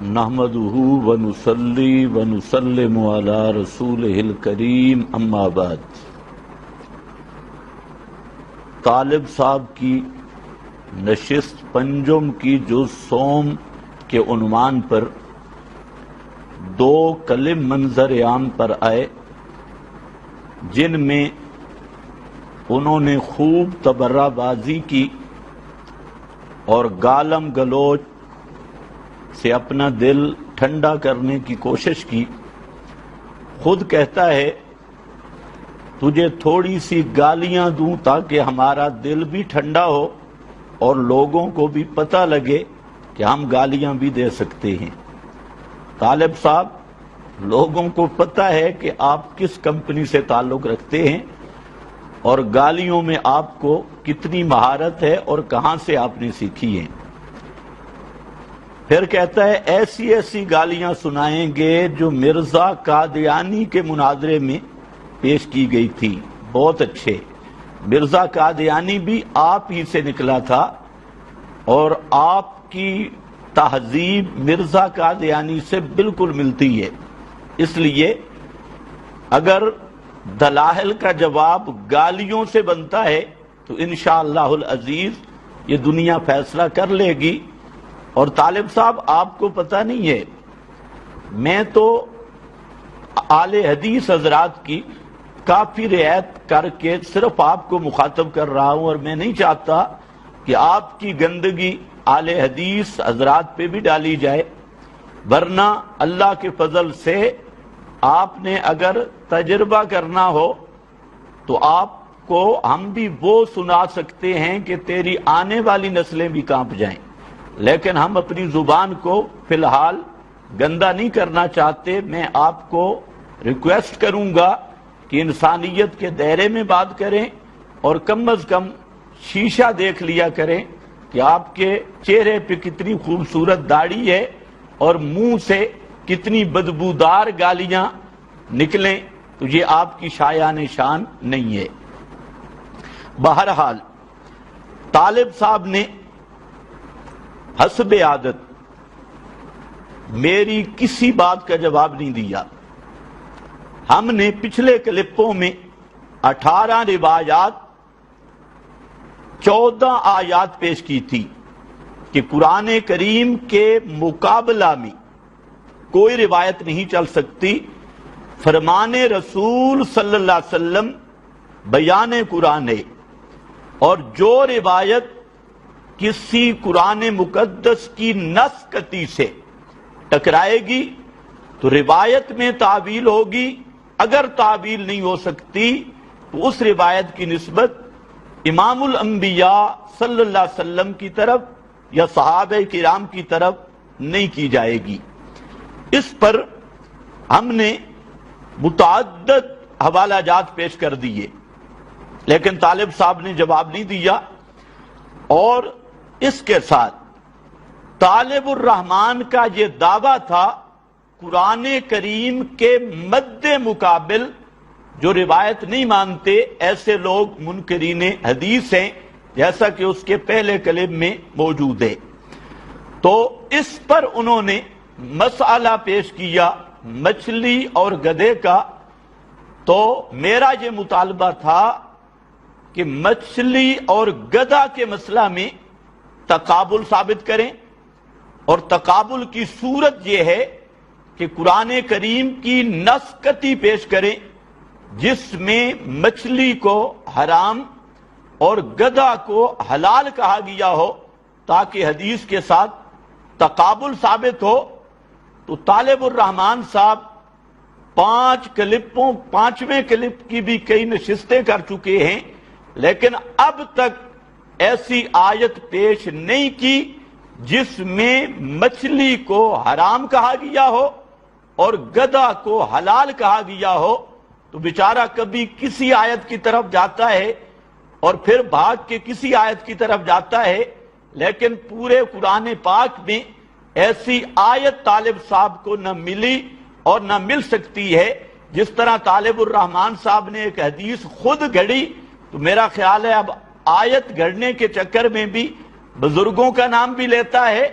نحمدہ ونصلی ونسلم علی رسولہ الکریم اما بعد۔ طالب صاحب کی نشست پنجم کی جو سوم کے عنوان پر دو کلم منظر عام پر آئے، جن میں انہوں نے خوب تبرہ بازی کی اور گالم گلوچ سے اپنا دل ٹھنڈا کرنے کی کوشش کی۔ خود کہتا ہے تجھے تھوڑی سی گالیاں دوں تاکہ ہمارا دل بھی ٹھنڈا ہو اور لوگوں کو بھی پتہ لگے کہ ہم گالیاں بھی دے سکتے ہیں۔ طالب صاحب، لوگوں کو پتہ ہے کہ آپ کس کمپنی سے تعلق رکھتے ہیں اور گالیوں میں آپ کو کتنی مہارت ہے اور کہاں سے آپ نے سیکھی ہیں۔ پھر کہتا ہے ایسی ایسی گالیاں سنائیں گے جو مرزا قادیانی کے مناظرے میں پیش کی گئی تھی۔ بہت اچھے، مرزا قادیانی بھی آپ ہی سے نکلا تھا اور آپ کی تہذیب مرزا قادیانی سے بالکل ملتی ہے، اس لیے اگر دلائل کا جواب گالیوں سے بنتا ہے تو انشاءاللہ العزیز یہ دنیا فیصلہ کر لے گی۔ اور طالب صاحب، آپ کو پتہ نہیں ہے، میں تو اہل حدیث حضرات کی کافی رعایت کر کے صرف آپ کو مخاطب کر رہا ہوں، اور میں نہیں چاہتا کہ آپ کی گندگی اہل حدیث حضرات پہ بھی ڈالی جائے، ورنہ اللہ کے فضل سے آپ نے اگر تجربہ کرنا ہو تو آپ کو ہم بھی وہ سنا سکتے ہیں کہ تیری آنے والی نسلیں بھی کانپ جائیں، لیکن ہم اپنی زبان کو فی الحال گندا نہیں کرنا چاہتے۔ میں آپ کو ریکویسٹ کروں گا کہ انسانیت کے دائرے میں بات کریں اور کم از کم شیشہ دیکھ لیا کریں کہ آپ کے چہرے پہ کتنی خوبصورت داڑھی ہے اور منہ سے کتنی بدبودار گالیاں نکلیں، تو یہ آپ کی شایان شان نہیں ہے۔ بہرحال طالب صاحب نے حسب عادت میری کسی بات کا جواب نہیں دیا۔ ہم نے پچھلے کلپوں میں 18 روایات 14 آیات پیش کی تھی کہ قرآن کریم کے مقابلہ میں کوئی روایت نہیں چل سکتی۔ فرمان رسول صلی اللہ علیہ وسلم بیان قرآن ہے، اور جو روایت کسی قرآن مقدس کی نسختی سے ٹکرائے گی تو روایت میں تعویل ہوگی۔ اگر تعویل نہیں ہو سکتی تو اس روایت کی نسبت امام الانبیاء صلی اللہ علیہ وسلم کی طرف یا صحابہ کرام کی طرف نہیں کی جائے گی۔ اس پر ہم نے متعدد حوالہ جات پیش کر دیے، لیکن طالب صاحب نے جواب نہیں دیا۔ اور اس کے ساتھ طالب الرحمن کا یہ دعویٰ تھا قرآن کریم کے مد مقابل جو روایت نہیں مانتے ایسے لوگ منکرین حدیث ہیں، جیسا کہ اس کے پہلے کلم میں موجود ہے۔ تو اس پر انہوں نے مسئلہ پیش کیا مچھلی اور گدھے کا۔ تو میرا یہ مطالبہ تھا کہ مچھلی اور گدھا کے مسئلہ میں تقابل ثابت کریں، اور تقابل کی صورت یہ ہے کہ قرآن کریم کی نسختی پیش کریں جس میں مچھلی کو حرام اور گدھا کو حلال کہا گیا ہو، تاکہ حدیث کے ساتھ تقابل ثابت ہو۔ تو طالب الرحمن صاحب 5ویں کلپ کی بھی کئی نشستیں کر چکے ہیں، لیکن اب تک ایسی آیت پیش نہیں کی جس میں مچھلی کو حرام کہا گیا ہو اور گدھا کو حلال کہا گیا ہو۔ تو بیچارہ کبھی کسی آیت کی طرف جاتا ہے اور پھر بھاگ کے کسی آیت کی طرف جاتا ہے، لیکن پورے قرآن پاک میں ایسی آیت طالب صاحب کو نہ ملی اور نہ مل سکتی ہے۔ جس طرح طالب الرحمن صاحب نے ایک حدیث خود گھڑی، تو میرا خیال ہے اب آیت گھڑنے کے چکر میں بھی بزرگوں کا نام بھی لیتا ہے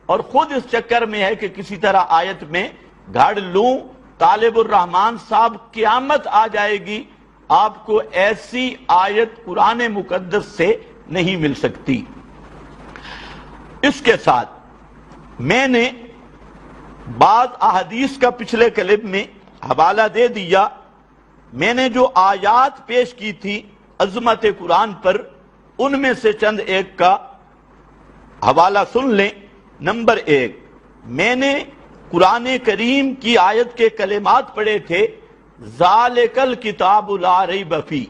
اور خود اس چکر میں ہے کہ کسی طرح آیت میں گھڑ لوں، طالب الرحمان صاحب قیامت آ جائے گی آپ کو ایسی آیت قرآن مقدس سے نہیں مل سکتی۔ اس کے ساتھ میں نے بعض احادیث کا پچھلے کلپ میں حوالہ دے دیا۔ میں نے جو آیات پیش کی تھی عظمت قرآن پر، ان میں سے چند ایک کا حوالہ سن لیں۔ نمبر 1، میں نے قرآن کریم کی آیت کے کلمات پڑھے تھے، ذالک الکتاب لا ریب فیہ،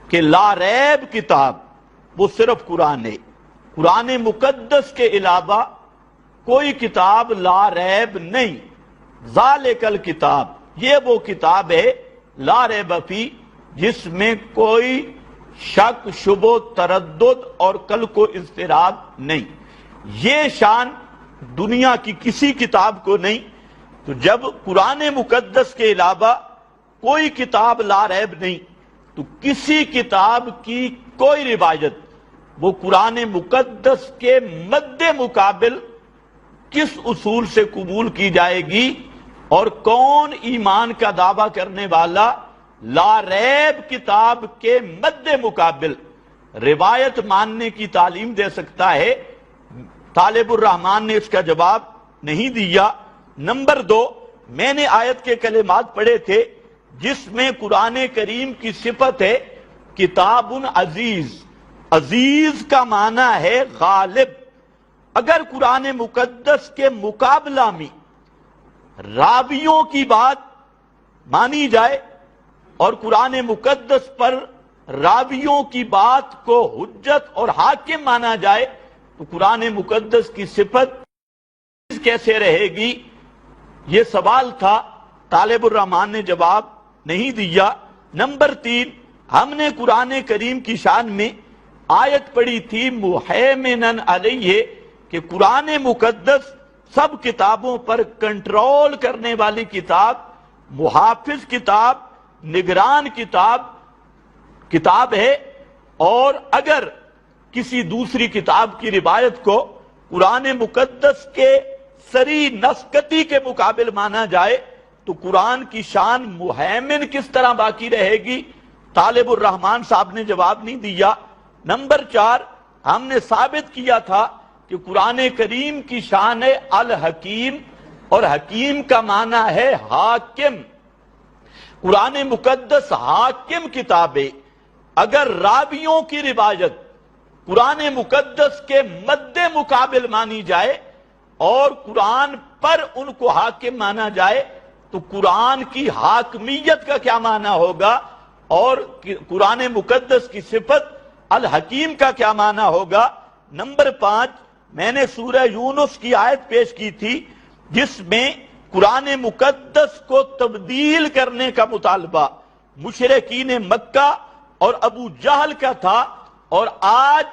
کہ لا ریب کتاب وہ صرف قرآن ہے، قرآن مقدس کے علاوہ کوئی کتاب لا ریب نہیں۔ ذالک الکتاب، یہ وہ کتاب ہے لا ریب فیہ جس میں کوئی شک، شبہ، تردد اور کل کو اضطراب نہیں۔ یہ شان دنیا کی کسی کتاب کو نہیں۔ تو جب قرآن مقدس کے علاوہ کوئی کتاب لا ریب نہیں، تو کسی کتاب کی کوئی روایت وہ قرآن مقدس کے مد مقابل کس اصول سے قبول کی جائے گی، اور کون ایمان کا دعویٰ کرنے والا لا ریب کتاب کے مد مقابل روایت ماننے کی تعلیم دے سکتا ہے؟ طالب الرحمان نے اس کا جواب نہیں دیا۔ نمبر 2، میں نے آیت کے کلمات پڑھے تھے جس میں قرآن کریم کی صفت ہے کتاب عزیز۔ عزیز کا معنی ہے غالب۔ اگر قرآن مقدس کے مقابلہ میں راویوں کی بات مانی جائے اور قرآن مقدس پر راویوں کی بات کو حجت اور حاکم مانا جائے تو قرآن مقدس کی صفت کیسے رہے گی؟ یہ سوال تھا، طالب الرحمان نے جواب نہیں دیا۔ نمبر 3، ہم نے قرآن کریم کی شان میں آیت پڑھی تھی مہیمنن علیہ، کہ قرآن مقدس سب کتابوں پر کنٹرول کرنے والی کتاب، محافظ کتاب، نگران کتاب ہے، اور اگر کسی دوسری کتاب کی روایت کو قرآن مقدس کے سری نسکتی کے مقابل مانا جائے تو قرآن کی شان مہیمن کس طرح باقی رہے گی؟ طالب الرحمان صاحب نے جواب نہیں دیا۔ نمبر 4، ہم نے ثابت کیا تھا کہ قرآن کریم کی شان ہے الحکیم، اور حکیم کا معنی ہے حاکم۔ قرآن مقدس حاکم کتاب ہے۔ اگر راویوں کی روایت قرآن مقدس کے مد مقابل مانی جائے اور قرآن پر ان کو حاکم مانا جائے تو قرآن کی حاکمیت کا کیا معنی ہوگا، اور قرآن مقدس کی صفت الحکیم کا کیا معنی ہوگا؟ نمبر 5، میں نے سورہ یونس کی آیت پیش کی تھی جس میں قرآن مقدس کو تبدیل کرنے کا مطالبہ مشرکین مکہ اور ابو جہل کا تھا، اور آج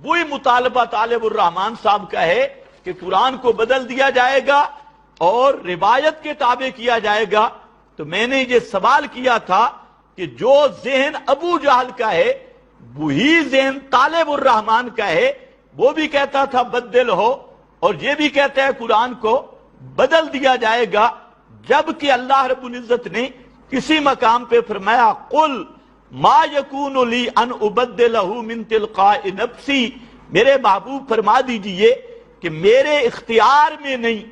وہی مطالبہ طالب الرحمان صاحب کا ہے کہ قرآن کو بدل دیا جائے گا اور روایت کے تابع کیا جائے گا۔ تو میں نے یہ سوال کیا تھا کہ جو ذہن ابو جہل کا ہے وہی ذہن طالب الرحمان کا ہے، وہ بھی کہتا تھا بدل ہو، اور یہ بھی کہتا ہے قرآن کو بدل دیا جائے گا، جبکہ اللہ رب العزت نے کسی مقام پہ فرمایا قل ما یکون لی ان ابدلہ من تلقاء نفسی، میرے محبوب فرما دیجئے کہ میرے اختیار میں نہیں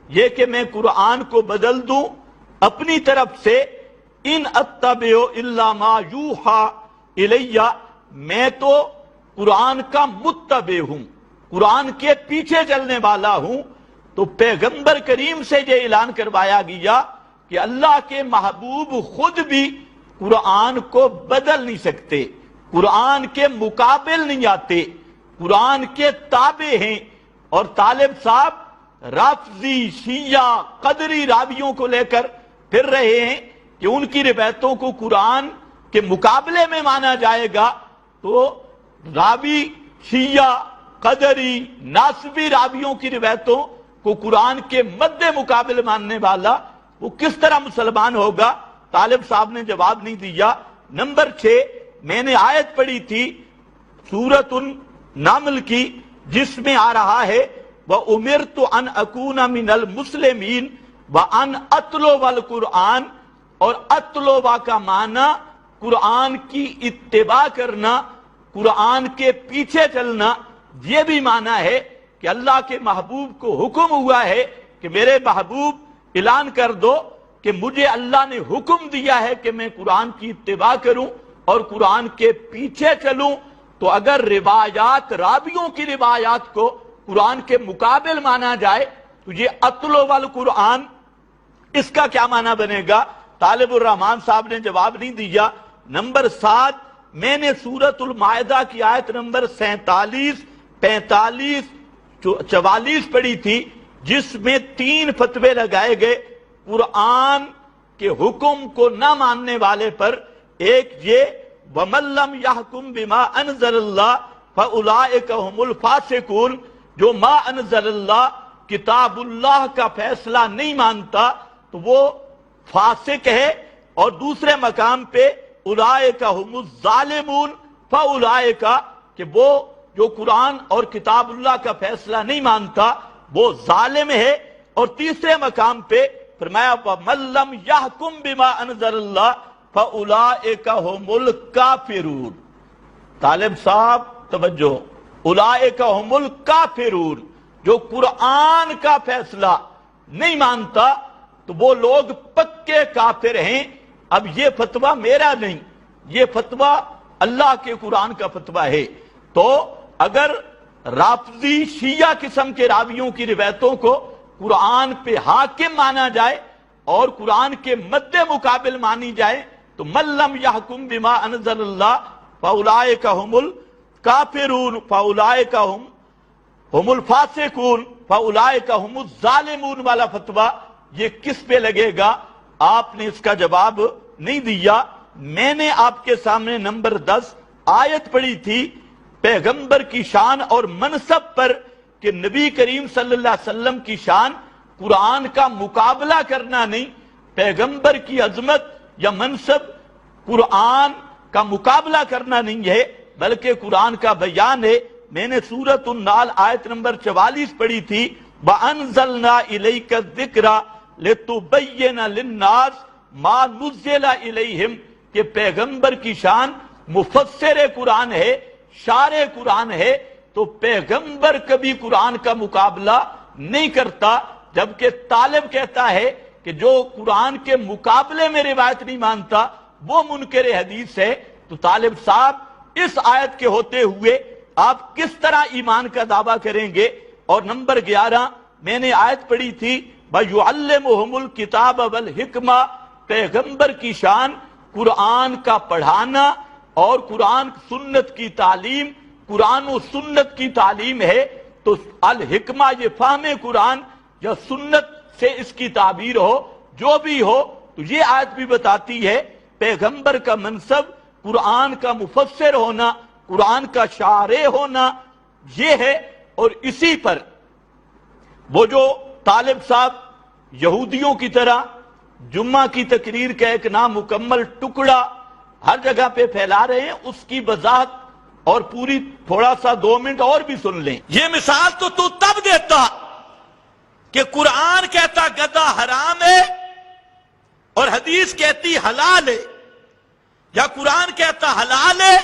یہ کہ میں قرآن کو بدل دوں اپنی طرف سے، ان اتبع الا ما یوحى الیہ، میں تو قرآن کا متبع ہوں، قرآن کے پیچھے چلنے والا ہوں۔ تو پیغمبر کریم سے یہ اعلان کروایا گیا کہ اللہ کے محبوب خود بھی قرآن کو بدل نہیں سکتے، قرآن کے مقابل نہیں آتے، قرآن کے تابع ہیں۔ اور طالب صاحب رافضی، شیعہ، قدری راویوں کو لے کر پھر رہے ہیں کہ ان کی روایتوں کو قرآن کے مقابلے میں مانا جائے گا، تو راوی شیعہ، قدری، ناسبی راویوں کی روایتوں کو قرآن کے مد مقابل ماننے والا وہ کس طرح مسلمان ہوگا؟ طالب صاحب نے جواب نہیں دیا۔ نمبر 6، میں نے آیت پڑھی تھی سورۃ النمل کی جس میں آ رہا ہے وَأُمِرْتُ أَنْ أَكُونَ مِنَ الْمُسْلِمِينَ وَأَنْ أَتْلُوَ الْقُرْآنَ، اور اتلوا کا معنی قرآن کی اتباع کرنا، قرآن کے پیچھے چلنا، یہ بھی معنی ہے کہ اللہ کے محبوب کو حکم ہوا ہے کہ میرے محبوب اعلان کر دو کہ مجھے اللہ نے حکم دیا ہے کہ میں قرآن کی اتباع کروں اور قرآن کے پیچھے چلوں۔ تو اگر روایات، راویوں کی روایات کو قرآن کے مقابل مانا جائے تو یہ اتلو والقرآن، اس کا کیا معنی بنے گا؟ طالب الرحمان صاحب نے جواب نہیں دیا۔ نمبر 7، میں نے سورۃ المائدہ کی آیت نمبر 47، 45، 44 پڑھی تھی، جس میں 3 فتوے لگائے گئے قرآن کے حکم کو نہ ماننے والے پر۔ ایک یہ وَمَن لَّمْ يَحْكُم بِمَا أَنزَلَ اللَّهُ فَأُولَٰئِكَ هُمُ الْفَاسِقُونَ، جو ما انزل اللہ، کتاب اللہ کا فیصلہ نہیں مانتا تو وہ فاسق ہے۔ اور دوسرے مقام پہ اولئک هم الظالمون، فاولئک، کہ وہ جو قرآن اور کتاب اللہ کا فیصلہ نہیں مانتا وہ ظالم ہے۔ اور تیسرے مقام پہ فرمایا وَمَن لَّمْ يَحْكُم بِمَا أَنزَلَ اللَّهُ فَأُولَئِكَ هُمُ الْكَافِرُونَ۔ طالب صاحب توجہ، اولئک هم الکافرون، جو قرآن کا فیصلہ نہیں مانتا تو وہ لوگ پکے کافر ہیں۔ اب یہ فتویٰ میرا نہیں، یہ فتویٰ اللہ کے قرآن کا فتویٰ ہے۔ تو اگر رافضی شیعہ قسم کے راویوں کی روایتوں کو قرآن پہ حاکم مانا جائے اور قرآن کے مد مقابل مانی جائے تو من لم یحکم بما انزل اللہ فاولئک هم الکافرون فاولئک هم الفاسقون فاولئک هم الظالمون والا فتویٰ یہ کس پہ لگے گا؟ آپ نے اس کا جواب نہیں دیا۔ میں نے آپ کے سامنے نمبر 10 آیت پڑھی تھی پیغمبر کی شان اور منصب پر کہ نبی کریم صلی اللہ علیہ وسلم کی شان قرآن کا مقابلہ کرنا نہیں، پیغمبر کی عظمت یا منصب قرآن کا مقابلہ کرنا نہیں ہے بلکہ قرآن کا بیان ہے۔ میں نے سورۃ النحل آیت نمبر 44 پڑھی تھی وَأَنزَلْنَا إِلَيْكَ الذِّكْرَ لِتُبَيِّنَ لِلنَّاسِ مَا نُزِّلَ إِلَيْهِمْ، کہ پیغمبر کی شان مفسر قرآن ہے، شارح قرآن ہے، تو پیغمبر کبھی قرآن کا مقابلہ نہیں کرتا۔ جبکہ طالب کہتا ہے کہ جو قرآن کے مقابلے میں روایت نہیں مانتا وہ منکر حدیث ہے۔ تو طالب صاحب اس آیت کے ہوتے ہوئے آپ کس طرح ایمان کا دعویٰ کریں گے؟ اور نمبر 11 میں نے آیت پڑھی تھی وَيُعَلِّمُهُمُ الْكِتَابَ وَالْحِكْمَةَ، پیغمبر کی شان قرآن کا پڑھانا اور قرآن سنت کی تعلیم، قرآن و سنت کی تعلیم ہے۔ تو الحکمہ یہ فہم قرآن یا سنت سے اس کی تعبیر ہو، جو بھی ہو، تو یہ آیت بھی بتاتی ہے پیغمبر کا منصب قرآن کا مفسر ہونا، قرآن کا شارح ہونا یہ ہے۔ اور اسی پر وہ جو طالب صاحب یہودیوں کی طرح جمعہ کی تقریر کا ایک نامکمل ٹکڑا ہر جگہ پہ پھیلا رہے ہیں، اس کی وضاحت اور پوری تھوڑا سا 2 منٹ اور بھی سن لیں۔ یہ مثال تو تب دیتا کہ قرآن کہتا گدھا حرام ہے اور حدیث کہتی حلال ہے، یا قرآن کہتا حلال ہے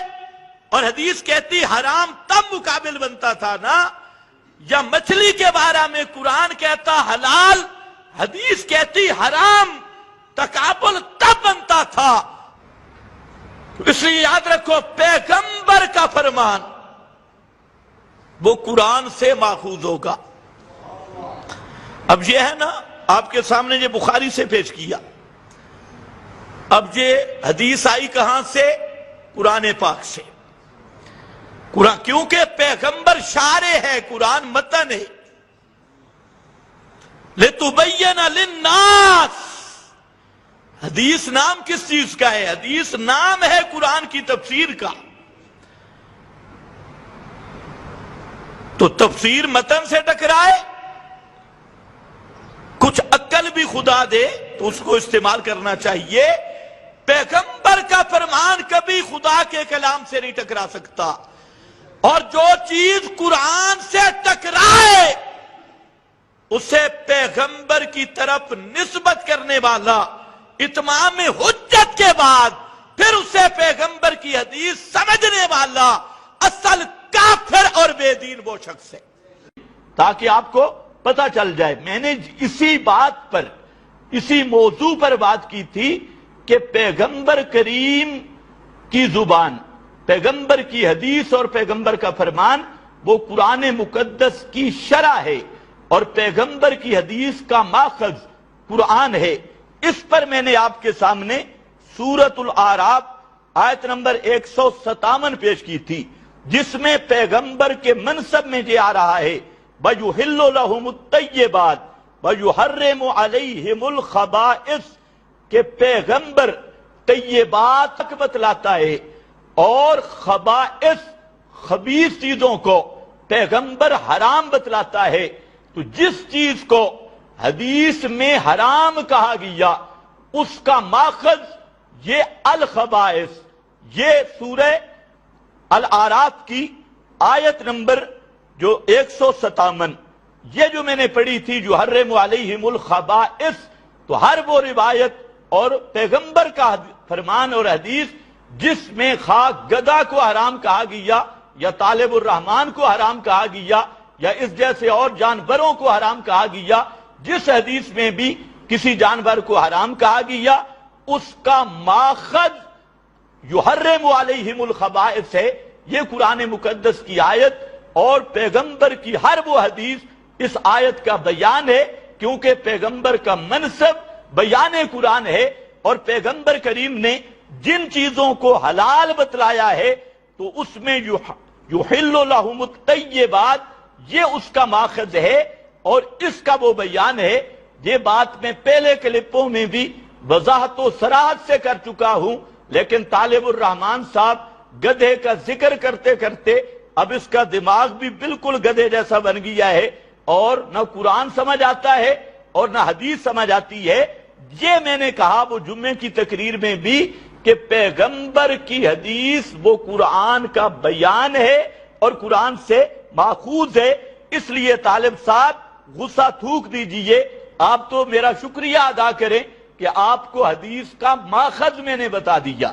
اور حدیث کہتی حرام، تب مقابل بنتا تھا نا۔ یا مچھلی کے بارے میں قرآن کہتا حلال، حدیث کہتی حرام، تقابل تب بنتا تھا۔ اس لیے یاد رکھو پیغمبر کا فرمان وہ قرآن سے ماخوذ ہوگا۔ اب یہ ہے نا آپ کے سامنے یہ بخاری سے پیش کیا، اب یہ حدیث آئی کہاں سے؟ قرآن پاک سے۔ قرآن کیونکہ پیغمبر شارح ہے، قرآن متن ہے۔ لِتُبَيِّنَ لِلنَّاسِ، حدیث نام کس چیز کا ہے؟ حدیث نام ہے قرآن کی تفسیر کا۔ تو تفسیر متن سے ٹکرائے، کچھ عقل بھی خدا دے تو اس کو استعمال کرنا چاہیے۔ پیغمبر کا فرمان کبھی خدا کے کلام سے نہیں ٹکرا سکتا، اور جو چیز قرآن سے ٹکرائے اسے پیغمبر کی طرف نسبت کرنے والا اتمام حجت کے بعد پھر اسے پیغمبر کی حدیث سمجھنے والا اصل کافر اور بے دین وہ شخص ہے. تاکہ آپ کو پتہ چل جائے. میں نے اسی بات پر، اسی موضوع پر بات کی تھی کہ پیغمبر کریم کی زبان، پیغمبر کی حدیث اور پیغمبر کا فرمان وہ قرآن مقدس کی شرح ہے اور پیغمبر کی حدیث کا ماخذ قرآن ہے. اس پر میں نے آپ کے سامنے سورۃ الاعراف آیت نمبر 157 پیش کی تھی، جس میں پیغمبر کے منصب میں یہ آ رہا ہے وَيُحِلُّ لَهُمُ الطَّيِّبَاتِ وَيُحَرِّمُ عَلَيْهِمُ الْخَبَائِثَ کہ پیغمبر طیبات بتلاتا ہے اور خبائث خبیث چیزوں کو پیغمبر حرام بتلاتا ہے. تو جس چیز کو حدیث میں حرام کہا گیا اس کا ماخذ یہ الخبائث، یہ سورہ الاعراف کی آیت نمبر جو 157 یہ جو میں نے پڑھی تھی جو حرم علیہم الخبائث، تو ہر وہ روایت اور پیغمبر کا فرمان اور حدیث جس میں خواہ گدھا کو حرام کہا گیا یا طالب الرحمن کو حرام کہا گیا یا اس جیسے اور جانوروں کو حرام کہا گیا، جس حدیث میں بھی کسی جانور کو حرام کہا گیا اس کا ماخذ یحرم علیہم الخبائث ہے. یہ قرآن مقدس کی آیت اور پیغمبر کی ہر وہ حدیث اس آیت کا بیان ہے، کیونکہ پیغمبر کا منصب بیان قرآن ہے اور پیغمبر کریم نے جن چیزوں کو حلال بتلایا ہے تو اس میں یحل لہم الطیبات یہ اس کا ماخذ ہے اور اس کا وہ بیان ہے. یہ بات میں پہلے کلپوں میں بھی وضاحت و صراحت سے کر چکا ہوں، لیکن طالب الرحمن صاحب گدھے کا ذکر کرتے کرتے اب اس کا دماغ بھی بالکل گدھے جیسا بن گیا ہے اور نہ قرآن سمجھ آتا ہے اور نہ حدیث سمجھ آتی ہے. یہ میں نے کہا وہ جمعے کی تقریر میں بھی کہ پیغمبر کی حدیث وہ قرآن کا بیان ہے اور قرآن سے ماخوذ ہے. اس لیے طالب صاحب غصہ تھوک دیجئے، آپ تو میرا شکریہ ادا کریں کہ آپ کو حدیث کا ماخذ میں نے بتا دیا.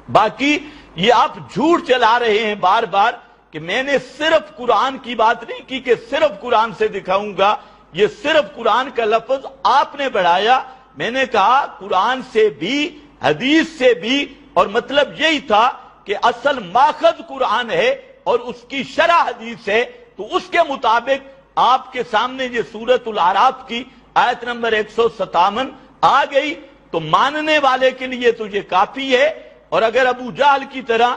باقی یہ آپ جھوٹ چلا رہے ہیں بار بار کہ میں نے صرف قرآن کی بات نہیں کی کہ صرف قرآن سے دکھاؤں گا. یہ صرف قرآن کا لفظ آپ نے بڑھایا. میں نے کہا قرآن سے بھی حدیث سے بھی، اور مطلب یہی تھا کہ اصل ماخذ قرآن ہے اور اس کی شرح حدیث ہے. تو اس کے مطابق آپ کے سامنے یہ سورۃ الاعراف کی آیت نمبر 157 آ گئی تو ماننے والے کے لیے تو یہ کافی ہے. اور اگر ابو جہل کی طرح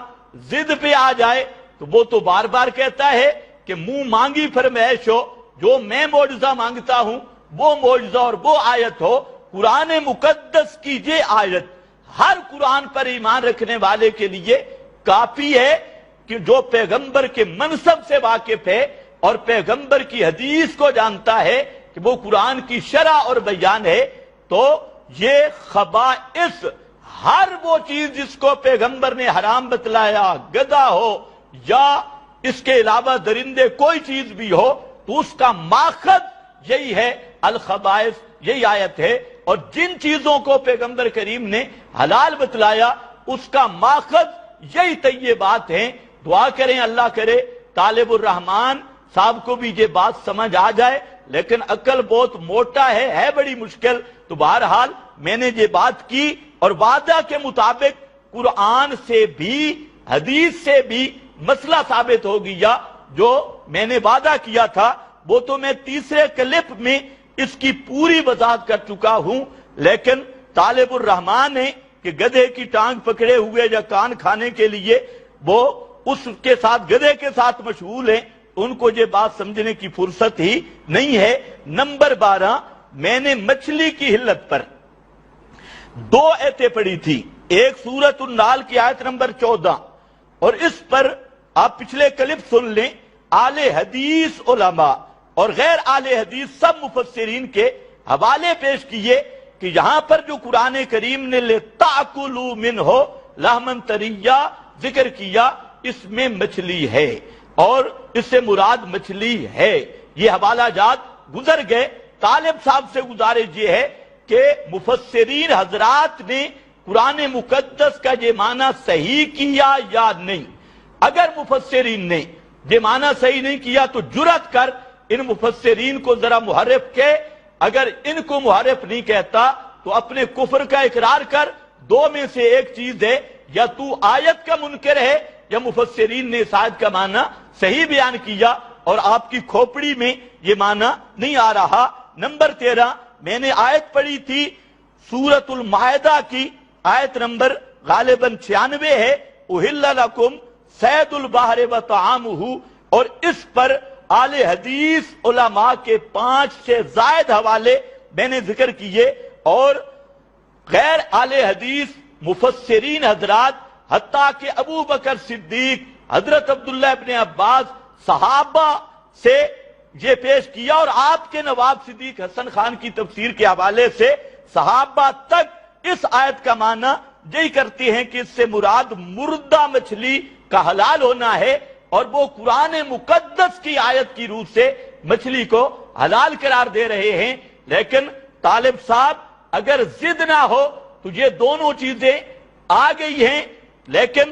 ضد پہ آ جائے تو وہ تو بار بار کہتا ہے کہ منہ مانگی فرمائش ہو، جو میں معجزہ مانگتا ہوں وہ معجزہ اور وہ آیت ہو. قرآن مقدس کی یہ آیت ہر قرآن پر ایمان رکھنے والے کے لیے کافی ہے کہ جو پیغمبر کے منصب سے واقف ہے اور پیغمبر کی حدیث کو جانتا ہے کہ وہ قرآن کی شرح اور بیان ہے. تو یہ خبائث ہر وہ چیز جس کو پیغمبر نے حرام بتلایا، گدھا ہو یا اس کے علاوہ درندے کوئی چیز بھی ہو، تو اس کا ماخذ یہی ہے الخبائث، یہی آیت ہے. اور جن چیزوں کو پیغمبر کریم نے حلال بتلایا اس کا ماخذ یہی طیبات ہیں. دعا کریں اللہ کرے طالب الرحمن صاحب کو بھی یہ بات سمجھ آ جائے، لیکن عقل بہت موٹا ہے بڑی مشکل. تو بہرحال میں نے یہ بات کی اور وعدہ کے مطابق قرآن سے بھی حدیث سے بھی مسئلہ ثابت ہو گیا. جو میں نے وعدہ کیا تھا وہ تو میں تیسرے کلپ میں اس کی پوری وضاحت کر چکا ہوں، لیکن طالب الرحمن نے کہ گدھے کی ٹانگ پکڑے ہوئے یا کان کھانے کے لیے وہ اس کے ساتھ گدھے کے ساتھ مشغول ہیں، ان کو یہ بات سمجھنے کی فرصت ہی نہیں ہے. نمبر 12 میں نے مچھلی کی حلت پر 2 آیتیں پڑھی تھی. ایک سورۃ النحل کی آیت نمبر 14 اور اس پر آپ پچھلے کلپ سن لیں. اہل حدیث علماء اور غیر اہل حدیث سب مفسرین کے حوالے پیش کیے کہ یہاں پر جو قرآن کریم نے لِتَأْكُلُوا مِنْهُ لَحْمًا طَرِيًّا ذکر کیا اس میں مچھلی ہے اور اس سے مراد مچھلی ہے. یہ حوالہ جات گزر گئے. طالب صاحب سے گزارش یہ ہے کہ مفسرین حضرات نے قرآن مقدس کا یہ معنی صحیح کیا یا نہیں. اگر مفسرین نے یہ معنی صحیح نہیں کیا تو جرأت کر ان مفسرین کو ذرا محرف کہے. اگر ان کو محرف نہیں کہتا تو اپنے کفر کا اقرار کر. دو میں سے ایک چیز ہے، یا تو آیت کا منکر ہے یا مفسرین نے اس آیت کا معنی صحیح بیان کیا اور آپ کی کھوپڑی میں یہ معنی نہیں آ رہا. نمبر 13 میں نے آیت پڑھی تھی سورۃ المائدہ کی، آیت نمبر غالباً 96 ہے. احل لکم صید البحر وطعامہ، اور اس پر اہل حدیث علماء کے 5 سے زائد حوالے میں نے ذکر کیے، اور غیر اہل حدیث مفسرین حضرات حتیٰ کہ ابو بکر صدیق، حضرت عبداللہ ابن عباس، صحابہ سے یہ پیش کیا، اور آپ کے نواب صدیق حسن خان کی تفسیر کے حوالے سے صحابہ تک اس آیت کا معنی یہی کرتے ہیں کہ اس سے مراد مردہ مچھلی کا حلال ہونا ہے، اور وہ قرآن مقدس کی آیت کی روح سے مچھلی کو حلال قرار دے رہے ہیں. لیکن طالب صاحب اگر ضد نہ ہو تو یہ دونوں چیزیں آ گئی ہیں، لیکن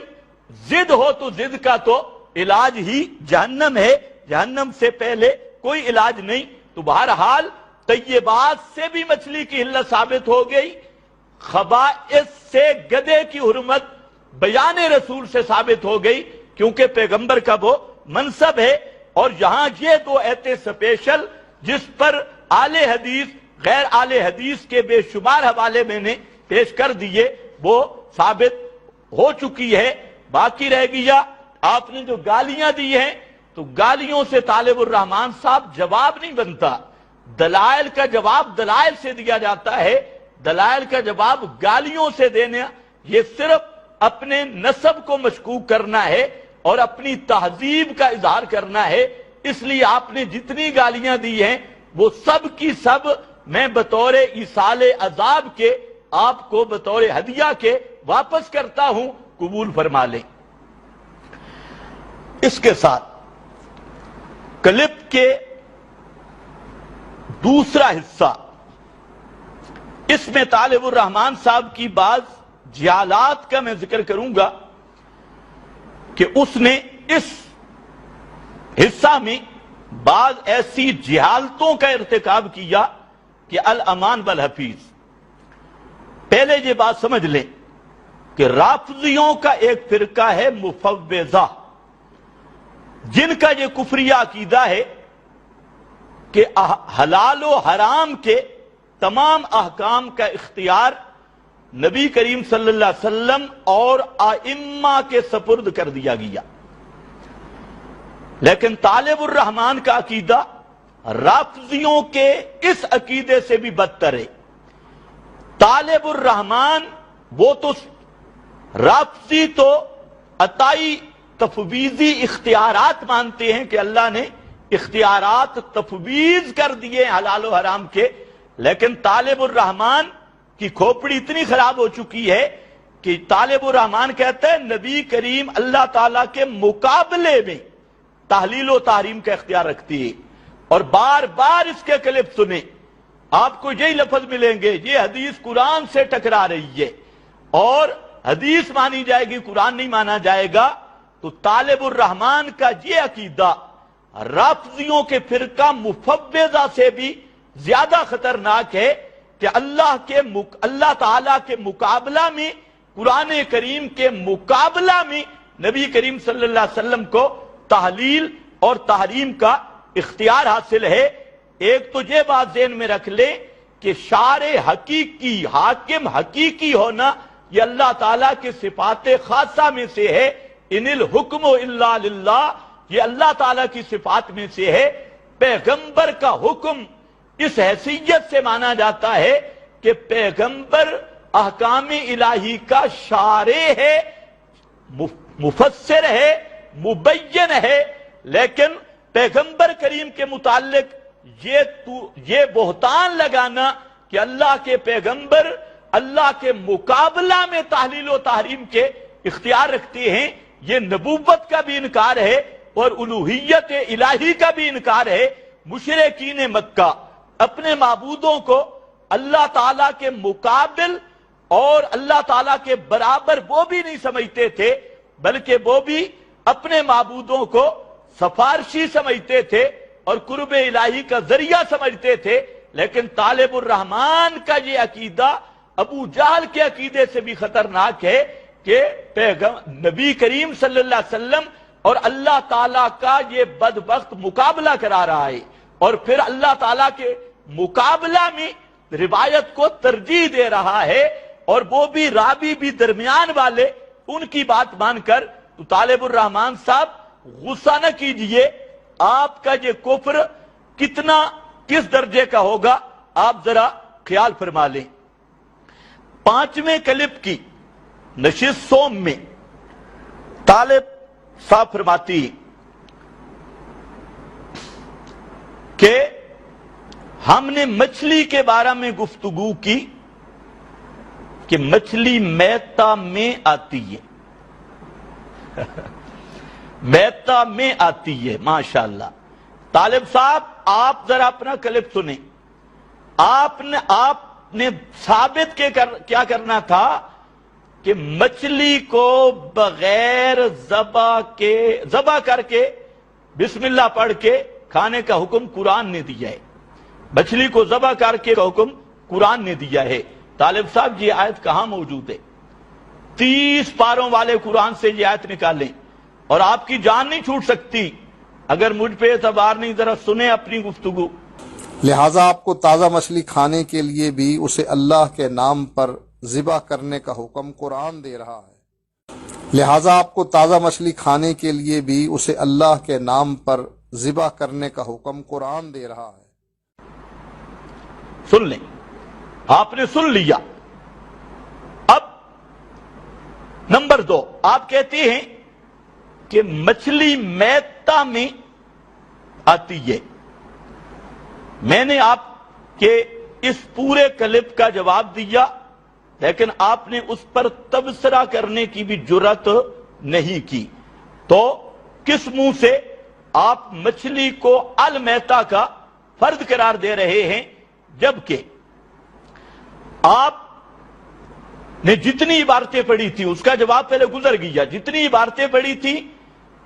ضد ہو تو ضد کا تو علاج ہی جہنم ہے، جہنم سے پہلے کوئی علاج نہیں. تو بہرحال طیبات سے بھی مچھلی کی حلت ثابت ہو گئی، خبائث سے گدے کی حرمت بیان رسول سے ثابت ہو گئی، کیونکہ پیغمبر کا وہ منصب ہے. اور یہاں یہ دو ایتے سپیشل جس پر اہل حدیث غیر اہل حدیث کے بے شمار حوالے میں نے پیش کر دیے، وہ ثابت ہو چکی ہے. باقی رہ گیا آپ نے جو گالیاں دی ہیں، تو گالیوں سے طالب الرحمن صاحب جواب نہیں بنتا. دلائل کا جواب دلائل سے دیا جاتا ہے، دلائل کا جواب گالیوں سے دینا یہ صرف اپنے نسب کو مشکوک کرنا ہے اور اپنی تہذیب کا اظہار کرنا ہے. اس لیے آپ نے جتنی گالیاں دی ہیں وہ سب کی سب میں بطور ایصال عذاب کے آپ کو بطور ہدیہ کے واپس کرتا ہوں، قبول فرما لیں. اس کے ساتھ کلپ کے دوسرا حصہ، اس میں طالب الرحمن صاحب کی بعض جہالات کا میں ذکر کروں گا کہ اس نے اس حصہ میں بعض ایسی جہالتوں کا ارتکاب کیا کہ الامان بالحفیظ. پہلے یہ بات سمجھ لیں کہ رافضیوں کا ایک فرقہ ہے مفوضہ، جن کا یہ کفریہ عقیدہ ہے کہ حلال و حرام کے تمام احکام کا اختیار نبی کریم صلی اللہ علیہ وسلم اور ائمہ کے سپرد کر دیا گیا. لیکن طالب الرحمن کا عقیدہ رافضیوں کے اس عقیدے سے بھی بدتر ہے. طالب الرحمن وہ تو رافضی تو عطائی تفویضی اختیارات مانتے ہیں کہ اللہ نے اختیارات تفویض کر دیے حلال و حرام کے، لیکن طالب الرحمن کی کھوپڑی اتنی خراب ہو چکی ہے کہ طالب الرحمن کہتا ہے نبی کریم اللہ تعالیٰ کے مقابلے میں تحلیل و تحریم کا اختیار رکھتی ہے. اور بار بار اس کے کلپ سنیں، آپ کو یہی لفظ ملیں گے، یہ حدیث قرآن سے ٹکرا رہی ہے اور حدیث مانی جائے گی، قرآن نہیں مانا جائے گا. تو طالب الرحمن کا یہ عقیدہ رافضیوں کے فرقہ مفوضہ سے بھی زیادہ خطرناک ہے کہ اللہ تعالیٰ کے مقابلہ میں، قرآن کریم کے مقابلہ میں نبی کریم صلی اللہ علیہ وسلم کو تحلیل اور تحریم کا اختیار حاصل ہے. ایک تو یہ بات ذہن میں رکھ لیں کہ شارع حقیقی، حاکم حقیقی ہونا یہ اللہ تعالیٰ کے صفات خاصہ میں سے ہے. ان الحکم الا للہ، یہ اللہ تعالیٰ کی صفات میں سے ہے. پیغمبر کا حکم اس حیثیت سے مانا جاتا ہے کہ پیغمبر احکام الہی کا شارع ہے، مفسر ہے، مبین ہے. لیکن پیغمبر کریم کے متعلق یہ بہتان لگانا کہ اللہ کے پیغمبر اللہ کے مقابلہ میں تحلیل و تحریم کے اختیار رکھتے ہیں، یہ نبوت کا بھی انکار ہے اور الوہیت الہی کا بھی انکار ہے. مشرکین مکہ اپنے معبودوں کو اللہ تعالیٰ کے مقابل اور اللہ تعالیٰ کے برابر وہ بھی نہیں سمجھتے تھے، بلکہ وہ بھی اپنے معبودوں کو سفارشی سمجھتے تھے اور قرب الہی کا ذریعہ سمجھتے تھے۔ لیکن طالب الرحمن کا یہ عقیدہ ابو جہل کے عقیدے سے بھی خطرناک ہے کہ نبی کریم صلی اللہ علیہ وسلم اور اللہ تعالیٰ کا یہ بدبخت مقابلہ کرا رہا ہے، اور پھر اللہ تعالیٰ کے مقابلہ میں روایت کو ترجیح دے رہا ہے، اور وہ بھی راوی بھی درمیان والے، ان کی بات مان کر۔ تو طالب الرحمن صاحب غصہ نہ کیجئے، آپ کا یہ کفر کس درجے کا ہوگا آپ ذرا خیال فرما لیں۔ 5ویں کلپ کی نشست سوم میں طالب صاحب فرماتی کہ ہم نے مچھلی کے بارے میں گفتگو کی کہ مچھلی میتا میں آتی ہے، میتا میں آتی ہے، ماشاءاللہ۔ طالب صاحب آپ ذرا اپنا کلپ سنیں۔ آپ نے ثابت کیا کرنا تھا کہ مچھلی کو بغیر ذبح کر کے بسم اللہ پڑھ کے کھانے کا حکم قرآن نے دیا ہے، مچھلی کو ذبح کر کے حکم قرآن نے دیا ہے۔ طالب صاحب یہ آیت کہاں موجود ہے؟ 30 پاروں والے قرآن سے یہ آیت نکالیں، اور آپ کی جان نہیں چھوٹ سکتی اگر مجھ پہ اعتبار نہیں، ذرا سنیں اپنی گفتگو۔ لہٰذا آپ کو تازہ مچھلی کھانے کے لیے بھی اسے اللہ کے نام پر ذبح کرنے کا حکم قرآن دے رہا ہے۔ لہٰذا آپ کو تازہ مچھلی کھانے کے لیے بھی اسے اللہ کے نام پر ذبح کرنے کا حکم قرآن دے رہا ہے۔ سن لیں، آپ نے سن لیا۔ اب نمبر 2، آپ کہتے ہیں کہ مچھلی میتا میں آتی ہے۔ میں نے آپ کے اس پورے کلپ کا جواب دیا، لیکن آپ نے اس پر تبصرہ کرنے کی بھی جرات نہیں کی، تو کس منہ سے آپ مچھلی کو المیتا کا فرد قرار دے رہے ہیں، جبکہ آپ نے جتنی عبارتیں پڑھی تھی اس کا جواب پہلے گزر گیا۔ جتنی عبارتیں پڑھی تھی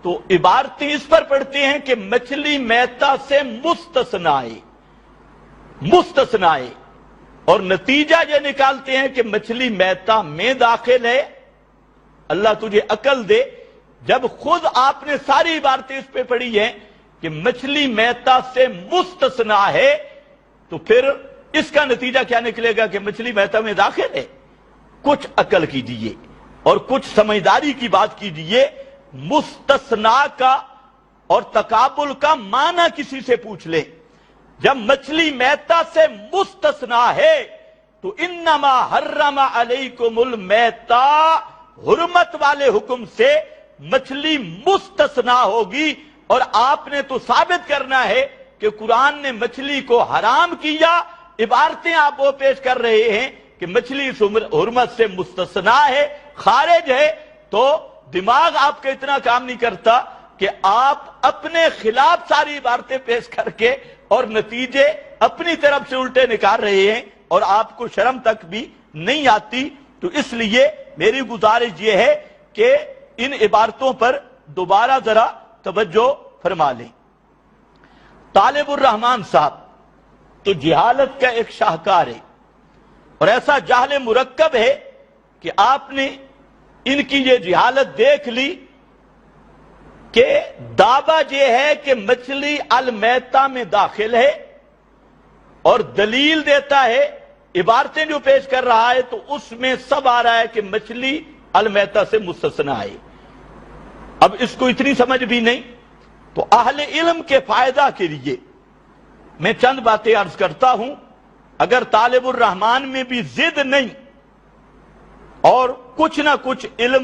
تو عبارتیں اس پر پڑھتے ہیں کہ مچھلی میتا سے مستثنا ہے، اور نتیجہ یہ نکالتے ہیں کہ مچھلی میتا میں داخل ہے۔ اللہ تجھے عقل دے، جب خود آپ نے ساری عبارتیں اس پہ پڑھی ہیں کہ مچھلی میتا سے مستثنا ہے، تو پھر اس کا نتیجہ کیا نکلے گا کہ مچھلی میتا میں داخل ہے؟ کچھ عقل کیجئے اور کچھ سمجھداری کی بات کیجئے۔ مستثنا کا اور تقابل کا معنی کسی سے پوچھ لیں۔ جب مچھلی میتا سے مستثنا ہے تو انما حرم علیکم المیتا، حرمت والے حکم سے مچھلی مستثنا ہوگی، اور آپ نے تو ثابت کرنا ہے کہ قرآن نے مچھلی کو حرام کیا۔ عبارتیں آپ وہ پیش کر رہے ہیں کہ مچھلی اس حرمت سے مستثنا ہے، خارج ہے، تو دماغ آپ کا اتنا کام نہیں کرتا کہ آپ اپنے خلاف ساری عبارتیں پیش کر کے اور نتیجے اپنی طرف سے الٹے نکال رہے ہیں، اور آپ کو شرم تک بھی نہیں آتی۔ تو اس لیے میری گزارش یہ ہے کہ ان عبارتوں پر دوبارہ ذرا توجہ فرما لیں۔ طالب الرحمن صاحب تو جہالت کا ایک شاہکار ہے، اور ایسا جہل مرکب ہے کہ آپ نے ان کی یہ جہالت دیکھ لی کہ دعویٰ یہ ہے کہ مچھلی المیتا میں داخل ہے، اور دلیل دیتا ہے، عبارتیں جو پیش کر رہا ہے تو اس میں سب آ رہا ہے کہ مچھلی المیتا سے مستثنا ہے۔ اب اس کو اتنی سمجھ بھی نہیں، تو اہل علم کے فائدہ کے لیے میں چند باتیں عرض کرتا ہوں۔ اگر طالب الرحمن میں بھی ضد نہیں اور کچھ نہ کچھ علم